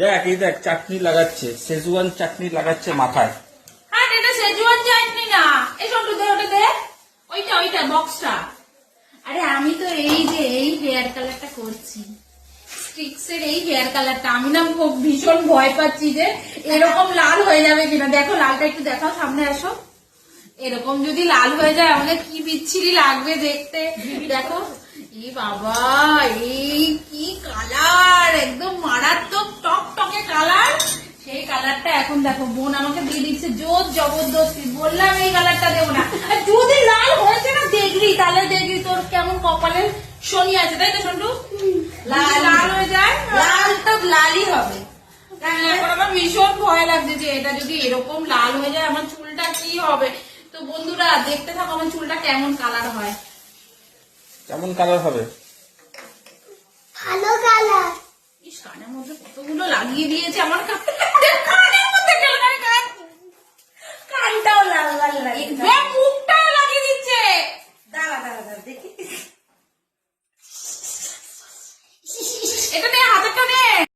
দেখ এই দেখ চাটনি লাগাচ্ছে, শেজওয়ান চাটনি লাগাচ্ছে মাথায়। হ্যাঁ এটা সেজওয়ান চাটনি না, এই সব দে ওটা দে, ওইটা ওইটা বক্সটা। আরে আমি তো এই যে এই হেয়ার কালারটা করছি, স্টিক্সের এই হেয়ার কালারটা। আমি না খুব ভীষণ ভয় পাচ্ছি যে এরকম লাল হয়ে যাবে কিনা। দেখো লালটা একটু দেখাও, সামনে আসো। এরকম যদি লাল হয়ে যায় আমাদের কি বিচ্ছিরি লাগবে দেখতে। দেখো এই বাবা, এই কি কালার, একদম মারাত্মক টক টকে কালার। সেই কালারটা এখন দেখো বোন আমাকে দিয়ে দিচ্ছে জোর জবরদস্তি। বললাম এই কালারটা দেবো না, আর যদি লাল হয়েছে না দেখলি, তাহলে দেখলি তোর কেমন কপালে শনি আছে, তাই তো সন্টু? লাল হয়ে যায়, লাল তো লালই হবে। এখন আমার ভীষণ ভয় লাগছে যে এটা যদি এরকম লাল হয়ে যায় আমার চুলটা কি হবে। তো বন্ধুরা দেখতে থাকো আমার চুলটা কেমন কালার হয়। কেমন কালার হবে? ভালো কালার। ইস কানের মধ্যে কতগুলো লাগিয়ে দিয়েছে আমার কাছে।